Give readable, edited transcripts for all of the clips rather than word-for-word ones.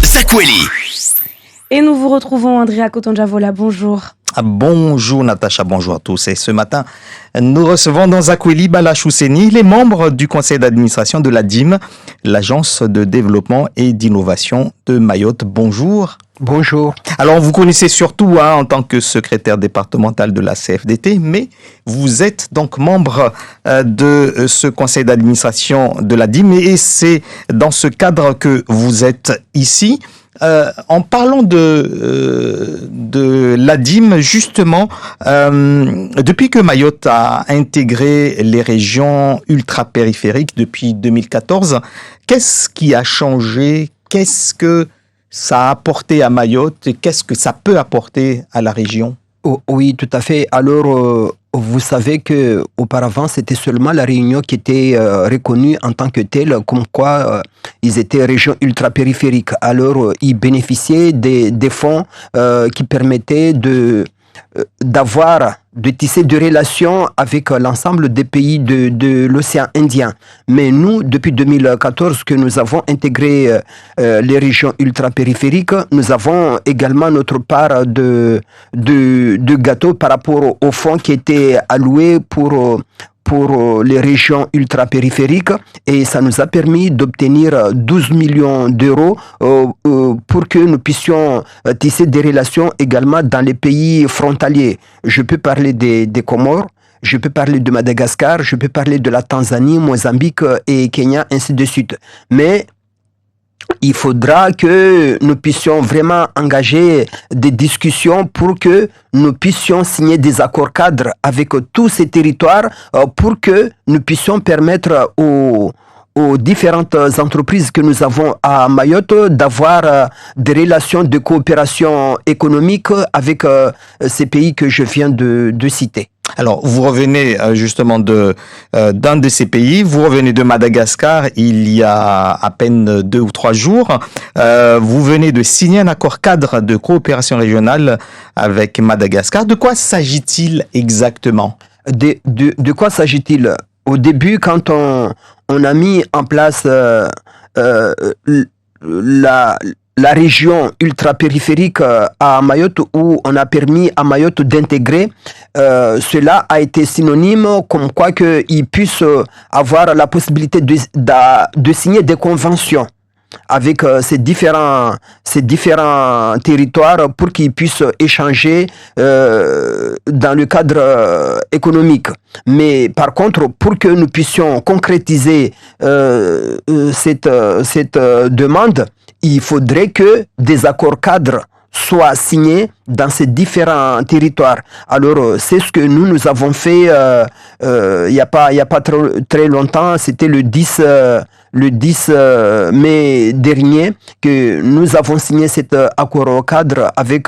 Zakweli. Et nous vous retrouvons, Andrea Kotonjavola, bonjour. Bonjour Natacha, bonjour à tous. Et ce matin, nous recevons dans Zakweli Balache Ousseni, les membres du conseil d'administration de l'ADIM, l'agence de développement et d'innovation de Mayotte. Bonjour. Bonjour. Alors, vous connaissez surtout en tant que secrétaire départemental de la CFDT, mais vous êtes donc membre de ce conseil d'administration de l'ADIM et c'est dans ce cadre que vous êtes ici. En parlant de l'ADIM, justement, depuis que Mayotte a intégré les régions ultra-périphériques depuis 2014, qu'est-ce qui a changé? Qu'est-ce que ça a apporté à Mayotte et qu'est-ce que ça peut apporter à la région? Oh, oui, tout à fait. Alors, vous savez que auparavant, c'était seulement la Réunion qui était reconnue en tant que telle, comme quoi ils étaient régions ultra-périphériques. Alors, ils bénéficiaient des fonds qui permettaient de tisser des relations avec l'ensemble des pays de l'océan Indien. Mais nous, depuis 2014 que nous avons intégré les régions ultra-périphériques, nous avons également notre part de gâteau par rapport aux fonds qui étaient alloués pour les régions ultra-périphériques et ça nous a permis d'obtenir 12 millions d'euros pour que nous puissions tisser des relations également dans les pays frontaliers. Je peux parler des Comores, je peux parler de Madagascar, je peux parler de la Tanzanie, Mozambique et Kenya, ainsi de suite. Mais il faudra que nous puissions vraiment engager des discussions pour que nous puissions signer des accords cadres avec tous ces territoires pour que nous puissions permettre aux différentes entreprises que nous avons à Mayotte d'avoir des relations de coopération économique avec ces pays que je viens de citer. Alors, vous revenez justement d'un de ces pays, vous revenez de Madagascar il y a à peine 2 ou 3 jours. Vous venez de signer un accord cadre de coopération régionale avec Madagascar. De quoi s'agit-il exactement? De quoi s'agit-il? Au début, quand on a mis en place la région ultra-périphérique à Mayotte, où on a permis à Mayotte d'intégrer, cela a été synonyme comme quoi qu'ils puissent avoir la possibilité de signer des conventions avec ces différents territoires pour qu'ils puissent échanger dans le cadre économique. Mais par contre, pour que nous puissions concrétiser cette demande, il faudrait que des accords cadres soient signés dans ces différents territoires. Alors, c'est ce que nous avons fait il y a pas très longtemps, c'était le 10 mai dernier que nous avons signé cet accord cadre avec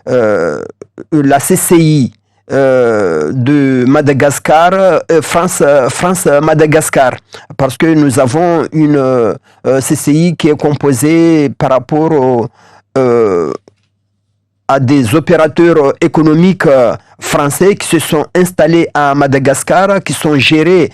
la CCI de Madagascar, France-Madagascar, parce que nous avons une CCI qui est composée par rapport à des opérateurs économiques français qui se sont installés à Madagascar, qui sont gérés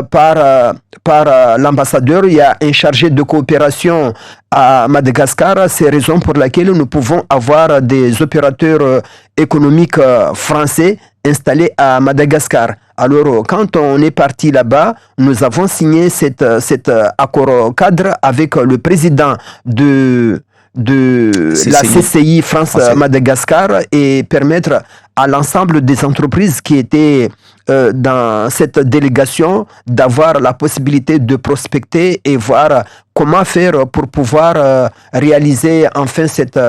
par l'ambassadeur. Il y a un chargé de coopération à Madagascar. C'est la raison pour laquelle nous pouvons avoir des opérateurs économiques français installés à Madagascar. Alors, quand on est parti là-bas, nous avons signé cet accord cadre avec le président de la CCI France-Madagascar et permettre à l'ensemble des entreprises qui étaient dans cette délégation d'avoir la possibilité de prospecter et voir comment faire pour pouvoir réaliser enfin cette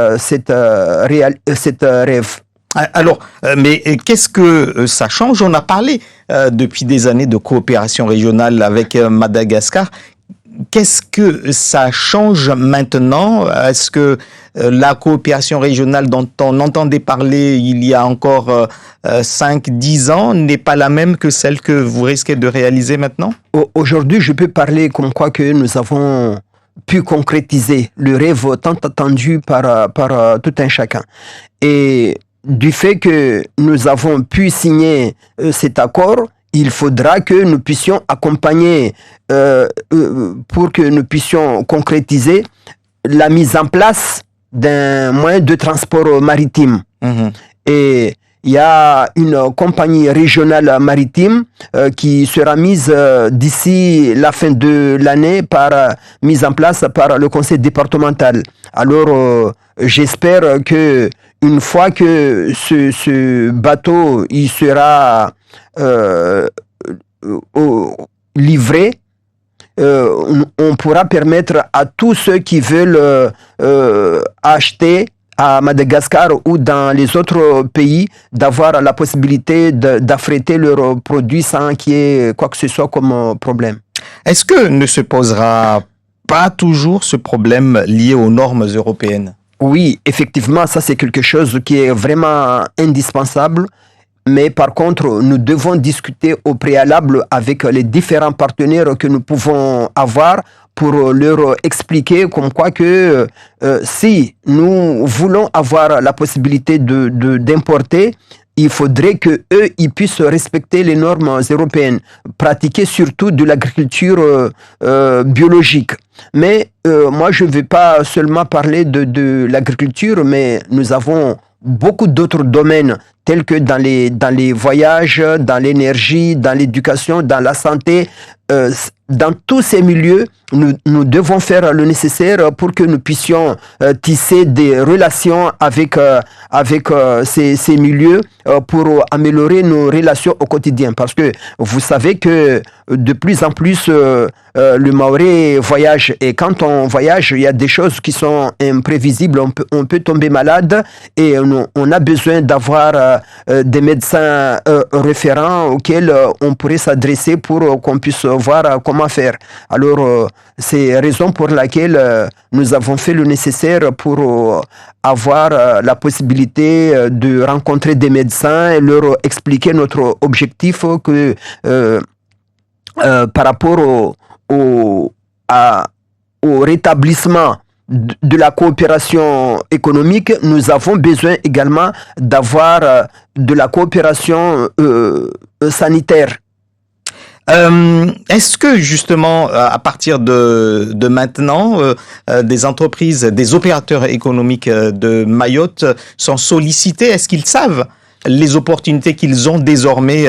rêve. Alors, mais qu'est-ce que ça change? On a parlé depuis des années de coopération régionale avec Madagascar. Qu'est-ce que ça change maintenant? Est-ce que la coopération régionale dont on entendait parler il y a encore 5-10 ans n'est pas la même que celle que vous risquez de réaliser maintenant? Aujourd'hui, je peux parler comme quoi que nous avons pu concrétiser le rêve tant attendu par tout un chacun. Et du fait que nous avons pu signer cet accord, il faudra que nous puissions accompagner pour que nous puissions concrétiser la mise en place d'un moyen de transport maritime. Et il y a une compagnie régionale maritime qui sera mise d'ici la fin de l'année mise en place par le conseil départemental. Alors, j'espère que une fois que ce bateau il sera livré, on pourra permettre à tous ceux qui veulent acheter à Madagascar ou dans les autres pays d'avoir la possibilité d'affréter leurs produits sans qu'il y ait quoi que ce soit comme problème. Est-ce que ne se posera pas toujours ce problème lié aux normes européennes? Oui, effectivement, ça c'est quelque chose qui est vraiment indispensable. Mais par contre, nous devons discuter au préalable avec les différents partenaires que nous pouvons avoir pour leur expliquer comme quoi que si nous voulons avoir la possibilité d'importer, il faudrait que eux ils puissent respecter les normes européennes, pratiquer surtout de l'agriculture biologique. Mais moi, je ne vais pas seulement parler de l'agriculture, mais nous avons beaucoup d'autres domaines tels que dans les voyages, dans l'énergie, dans l'éducation, dans la santé. Dans tous ces milieux, nous devons faire le nécessaire pour que nous puissions tisser des relations avec ces milieux pour améliorer nos relations au quotidien. Parce que vous savez que de plus en plus, le Maoré voyage. Et quand on voyage, il y a des choses qui sont imprévisibles. On peut tomber malade et on a besoin d'avoir des médecins référents auxquels on pourrait s'adresser pour qu'on puisse voir comment faire. Alors, c'est raison pour laquelle nous avons fait le nécessaire pour avoir la possibilité de rencontrer des médecins et leur expliquer notre objectif que par rapport au rétablissement de la coopération économique, nous avons besoin également d'avoir de la coopération sanitaire. Est-ce que justement, à partir de maintenant, des entreprises, des opérateurs économiques de Mayotte sont sollicités? Est-ce qu'ils savent les opportunités qu'ils ont désormais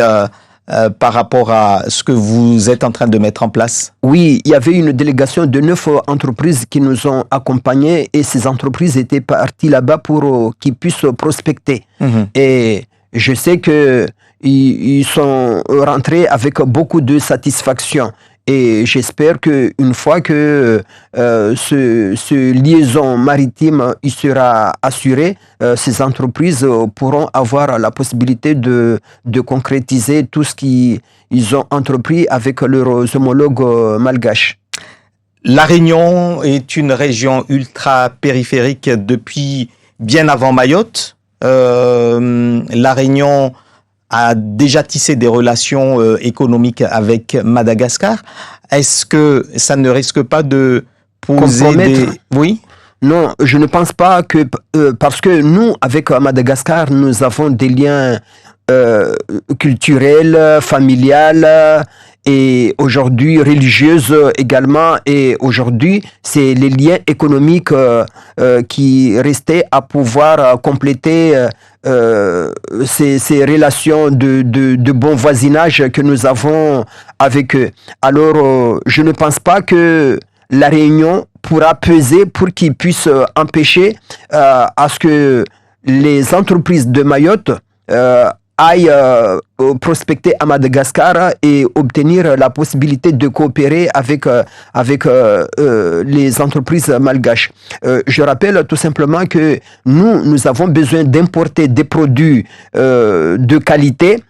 par rapport à ce que vous êtes en train de mettre en place? Oui, il y avait une délégation de 9 entreprises qui nous ont accompagnés et ces entreprises étaient parties là-bas pour qu'ils puissent prospecter. Et je sais que ils sont rentrés avec beaucoup de satisfaction. Et j'espère qu'une fois que ce liaison maritime il sera assuré, ces entreprises pourront avoir la possibilité de concrétiser tout ce qu'ils ont entrepris avec leurs homologues malgaches. La Réunion est une région ultra-périphérique depuis bien avant Mayotte. La Réunion a déjà tissé des relations économiques avec Madagascar. Est-ce que ça ne risque pas de poser des... Oui? Non, je ne pense pas que... parce que nous, avec Madagascar, nous avons des liens culturels, familiales et aujourd'hui religieuses également. Et aujourd'hui, c'est les liens économiques qui restaient à pouvoir compléter ces relations de bon voisinage que nous avons avec eux. Alors, je ne pense pas que la Réunion pourra peser pour qu'ils puissent empêcher à ce que les entreprises de Mayotte aillent prospecter à Madagascar et obtenir la possibilité de coopérer avec les entreprises malgaches. Je rappelle tout simplement que nous avons besoin d'importer des produits de qualité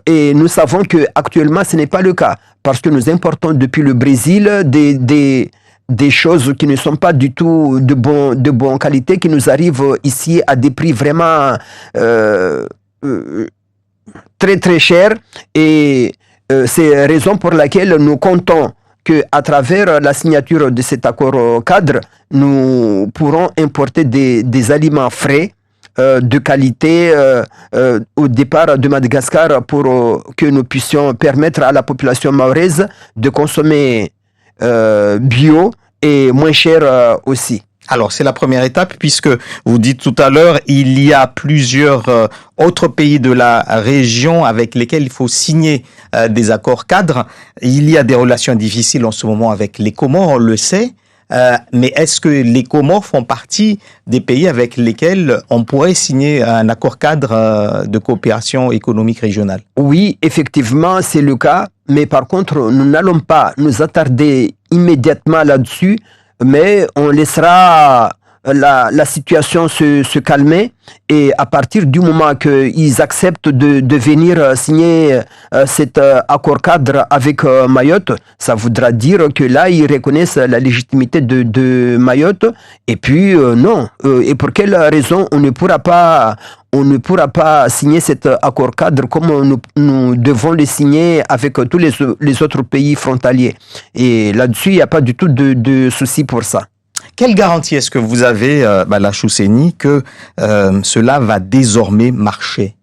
et nous savons que actuellement ce n'est pas le cas parce que nous importons depuis le Brésil des choses qui ne sont pas du tout de bonne qualité, qui nous arrivent ici à des prix vraiment très très chers. Et c'est raison pour laquelle nous comptons qu'à travers la signature de cet accord cadre, nous pourrons importer des aliments frais de qualité au départ de Madagascar pour que nous puissions permettre à la population mahoraise de consommer bio et moins cher aussi. Alors, c'est la première étape puisque vous dites tout à l'heure, il y a plusieurs autres pays de la région avec lesquels il faut signer des accords cadres. Il y a des relations difficiles en ce moment avec les Comores, on le sait. Mais est-ce que les Comores font partie des pays avec lesquels on pourrait signer un accord cadre de coopération économique régionale? Oui, effectivement, c'est le cas. Mais par contre, nous n'allons pas nous attarder immédiatement là-dessus, mais on laissera la situation se calmer, et à partir du moment qu'ils acceptent de venir signer cet accord cadre avec Mayotte, ça voudra dire que là, ils reconnaissent la légitimité de Mayotte, et puis non. Et pour quelle raison on ne pourra pas signer cet accord cadre comme nous devons le signer avec tous les autres pays frontaliers. Et là-dessus, il n'y a pas du tout de souci pour ça. Quelle garantie est-ce que vous avez, Bala Chousseni, que cela va désormais marcher?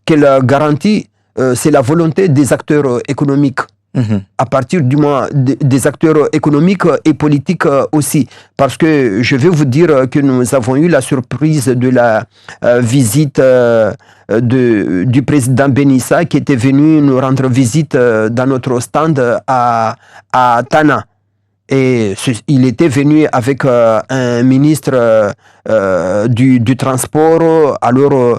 Quelle garantie? C'est la volonté des acteurs économiques. À partir du moment des acteurs économiques et politiques aussi. Parce que je vais vous dire que nous avons eu la surprise de la visite du président Benissa, qui était venu nous rendre visite dans notre stand à Tana. Et il était venu avec un ministre du transport. Alors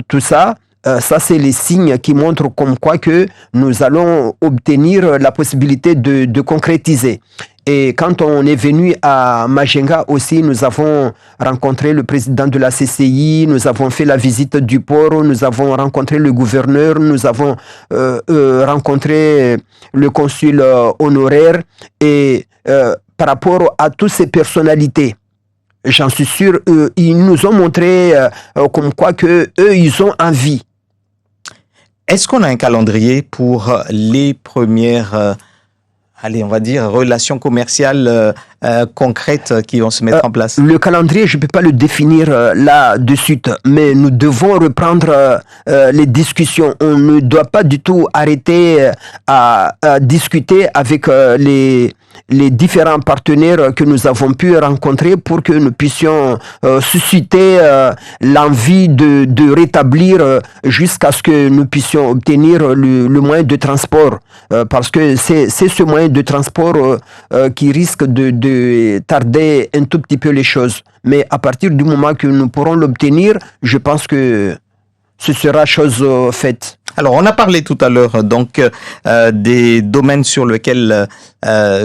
tout ça, ça c'est les signes qui montrent comme quoi que nous allons obtenir la possibilité de concrétiser. Et quand on est venu à Majenga aussi, nous avons rencontré le président de la CCI, nous avons fait la visite du port, nous avons rencontré le gouverneur, nous avons rencontré le consul honoraire. Et par rapport à toutes ces personnalités, j'en suis sûr, ils nous ont montré comme quoi que eux, ils ont envie. Est-ce qu'on a un calendrier pour les premières, on va dire, relations commerciales concrètes qui vont se mettre en place? Le calendrier, je ne peux pas le définir là de suite, mais nous devons reprendre les discussions. On ne doit pas du tout arrêter à discuter avec les différents partenaires que nous avons pu rencontrer pour que nous puissions susciter l'envie de rétablir jusqu'à ce que nous puissions obtenir le moyen de transport. Parce que c'est ce moyen de transport qui risque de tarder un tout petit peu les choses. Mais à partir du moment que nous pourrons l'obtenir, je pense que ce sera chose faite. Alors, on a parlé tout à l'heure donc des domaines sur lesquels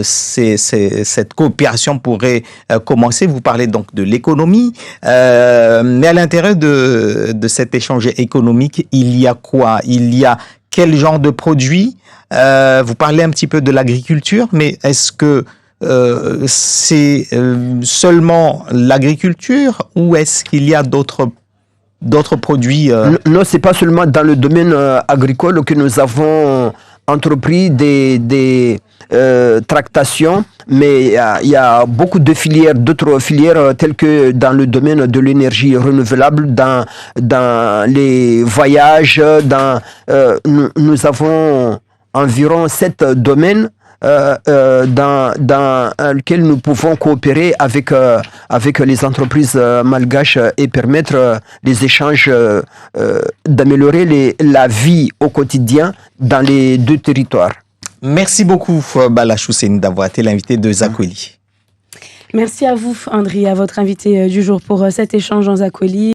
cette coopération pourrait commencer. Vous parlez donc de l'économie, mais à l'intérieur de cet échange économique, il y a quoi? Il y a quel genre de produits? Vous parlez un petit peu de l'agriculture, mais est-ce que c'est seulement l'agriculture ou est-ce qu'il y a d'autres produits? Non, c'est pas seulement dans le domaine agricole que nous avons entrepris des tractations, mais il y a beaucoup de filières, d'autres filières telles que dans le domaine de l'énergie renouvelable, dans les voyages, nous avons environ 7 domaines dans lequel nous pouvons coopérer avec les entreprises malgaches et permettre les échanges, d'améliorer la vie au quotidien dans les deux territoires. Merci beaucoup, Bala Chousseni, d'avoir été l'invité de Zakweli. Merci à vous, André, à votre invité du jour pour cet échange en Zakweli.